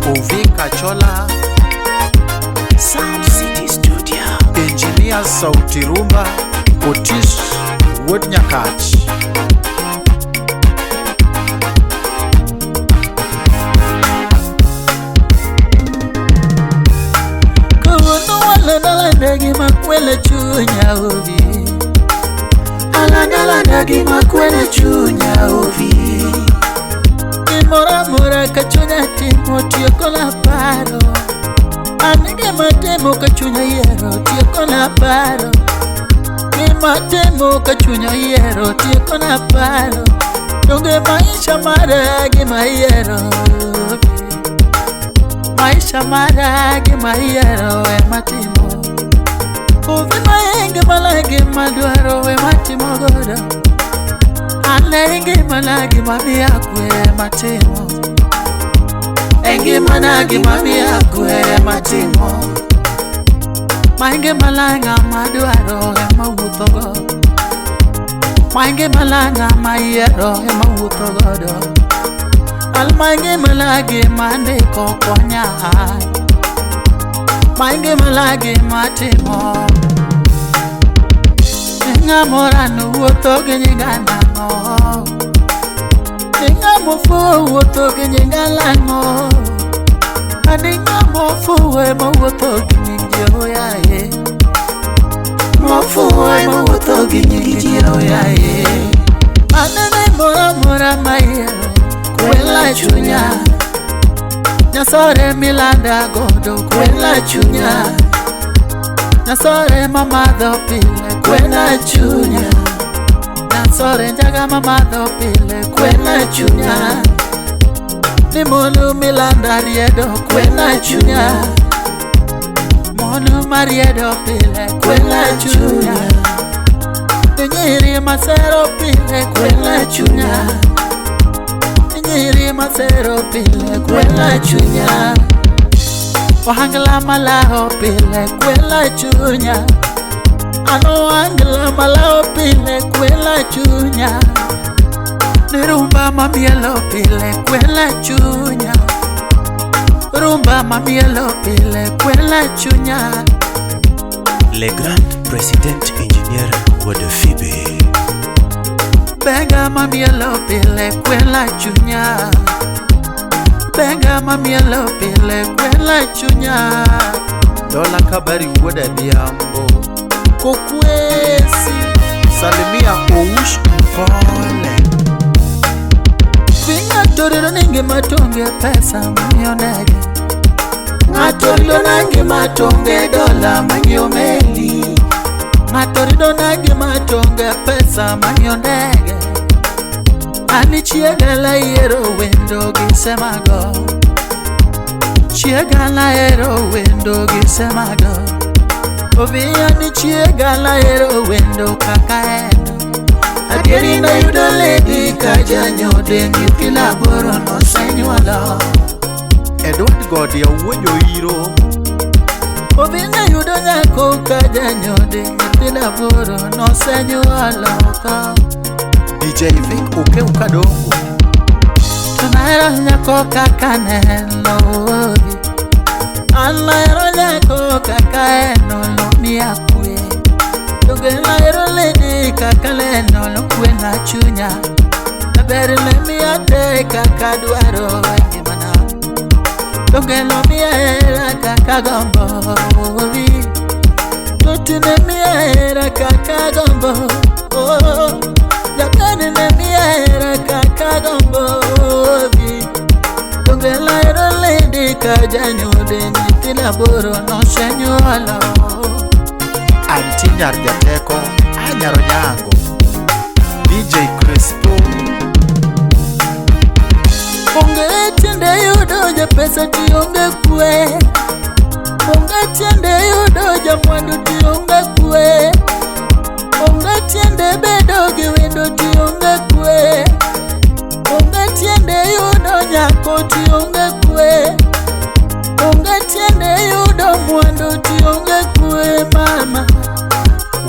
Ovika Chola, Sound City Studio, Engineer Sauti Rumba, Otis Wodnyakach. Alandagi makwele chunya ovi, alandagi makwele chunya ovi. Imora mora kachunya timo tioko la paro, anige matemo kachunya yero tioko la paro. Matemo kachunya yero tioko la paro, donge maisha maragi mayero. Maisha maragi mayero matimo. Ovi maenge malagi maduaro matimo godo. Anenge malagi mami akwe matimo. Enge managi mami akwe matimo. Mange malanga maduaro mawuto godo. Mange malanga mayero mawuto godo. Almange malagi mande kokonya. Mange malagi matimo. Nga morano woto genyingana ngo. Nga mofu woto genyingana ngo. Nga mofu we mo woto genyingio ya ye. Mofu we mo woto genyingio ya ye. Anene mora mayero kwela chunya. Nyasore milanda godo kwela chunya. Nyasore mamado pile kwela chunya. Nyasore njaga mamado pile kwela chunya. Nimonu milanda riedo kwela chunya. Monu mariedo pile kwela chunya. Nyiri masero pile kwela chunya. Nyiri masero pile kwela chunya. Wahangla malao pile kwela chunya. Ano wahangla malao pile kwela chunya. Rumba mamielo pile kwela chunya. Rumba mamielo pile kwela chunya. Le grand président ingénieur Wodefibe. Benga mamielo pile kwela chunya. Benga mamielo pile kwela chunya. Dola kabari woda diambo. Kokwesi Salimia Oush Mpole. Vinga torero ninge matonge pesa manyonege. Matorido nange matonge dola manyomeli. Matorido nange matonge pesa manyonege. Ani chiega la yero wendo gisemago. Chiega la yero wendo gisemago. Ovia ni chiega la yero wendo kakaeno. Adieri na yudo lady kajanyo dengi kila boro no senyuala. Edward Godi ya uwejo hiro. Ovia na yudo nyako kajanyo dengi kila boro no senyuala. DJ Vic uke ukadongo. Tunaero nyako kakanelo. Anaero nyako kakaeno lo miyakwe. Tugelaero lady kakaleno lo kwe na chunya. Naberile miyate kakadwaro ngimana. Tugelo miyaera kakagombo. Tutune miyaera kakagombo. Yakanine miyaera kakagombo. Tugelaero lady kajanyo denyi tilaboro no senyuala. Anti Nyargateko Anyaro Nyango. DJ Crispo. Onge tiende yudo ja pesa ti onge kwe. Onge tiende yudo ja mwandu ti onge kwe. Onge tiende bedo gi wendo ti onge kwe. Onge tiende yudo nyako ti onge kwe. Onge tiende yudo mwandu ti onge kwe mama.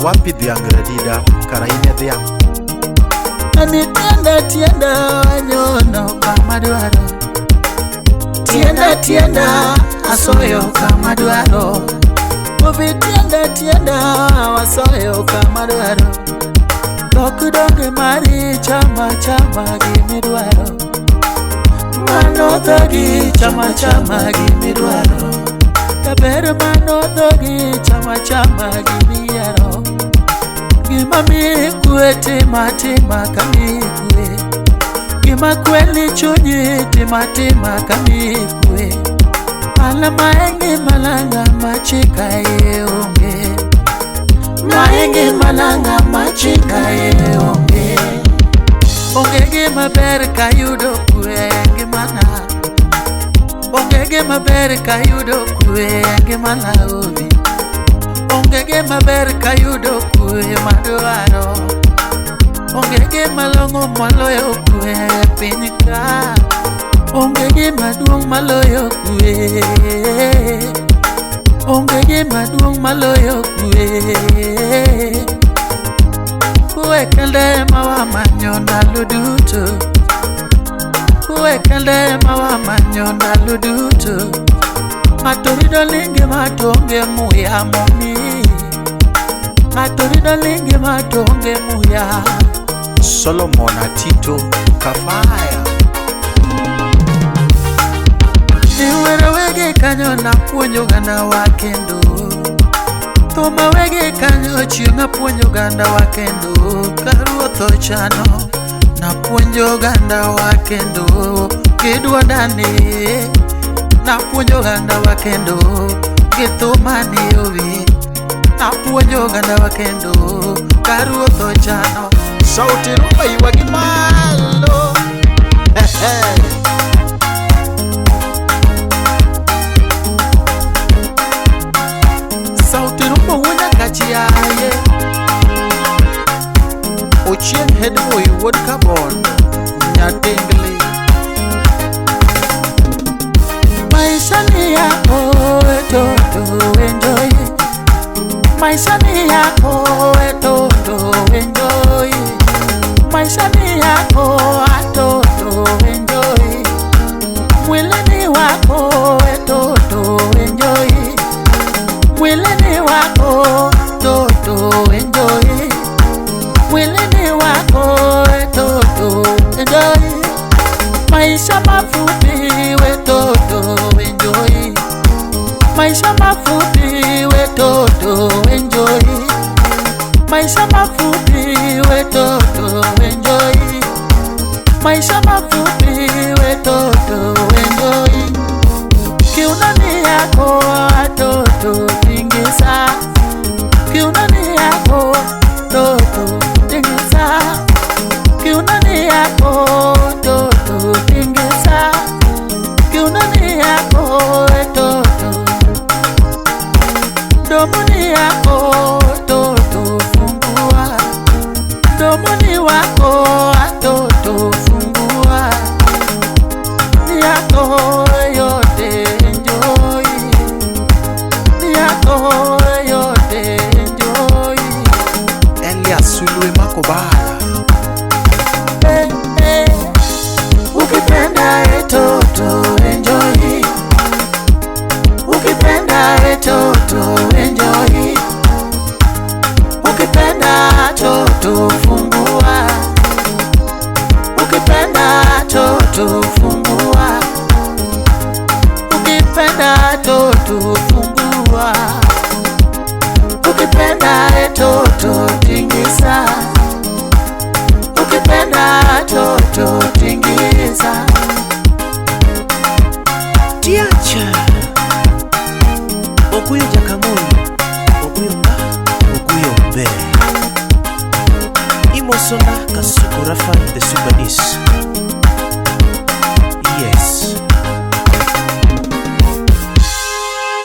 Wapi dhiangradida karaine dhiang. Ani tienda wanyono kama duaro. Tienda tienda tienda asoyo kama dwaro. Obi tienda tienda wasoyo kama dwaro. Dok donge mari chama chama gimi dwaro. Mano dogi chama chama gimi dwaro. Tabero mano dogi chama chama gimi yaro. Gima mi kwe tima tima kami kwe. Gima kweli chunyi tima tima kami kwe. Ala maengi malanga machika ye onge. Maengi malanga machika ye onge. Onge gima ber kayudo kwe gimana. Onge gima ber kayudo kwe gimana obi. Onge gima ber kayudo kwe madwaro. Onge gima longo maloyo kwe pinika. Onge gima duong maloyo kwe. Onge gima duong maloyo kwe. Kwe kende mawa manyo ndalo duto. Kwe kende mawa manyo ndalo duto. Matorido lingi matonge muya moni. Matorido lingi matonge muya. Solomon Atito Kafaya. Niwere wege kanyo na puonjo ganda wakendo. Thoma wege kanyo chienga puonjo ganda wakendo. Karuotho chano na puonjo ganda wakendo. Kidwa dani na puonjo ganda wakendo. Githuma ni ovi na puonjo ganda wakendo. Karuotho chano Sauti rumba iwagi malo. Sauti rumba wuna kachiaye. Ochieng headboy wood carbon Nyatingli. Maisha ni yako etoto enjoy. Maisha ni yako etoto enjoy. Maisha ni yako atoto enjoy. Mwili ni wako etoto enjoy. Mwili ni wako toto enjoy. Mwili ni wako etoto enjoy. Maisha mafupi wetoto enjoy. Maisha mafupi wetoto enjoy. Maisha mafupi wetoto enjoy. Maisha mafupi wetoto enjoy. Kiunani yako atoto tingisa. Kiunani yako toto tingisa. Kiunani yako toto tingisa. Kiunani yako toto. Domoni yako toto fungua. Domoni wako atoto fungua. Yako yote enjoy. Yako yote enjoy. Elias Sulwe Makobala. Hey, hey. Ukipenda etoto enjoy. Ukipenda etoto enjoy. Ukipenda toto fungua. Ukipenda toto fungua. Ukipenda toto fungua. Ukipenda toto tingisa. Ukipenda toto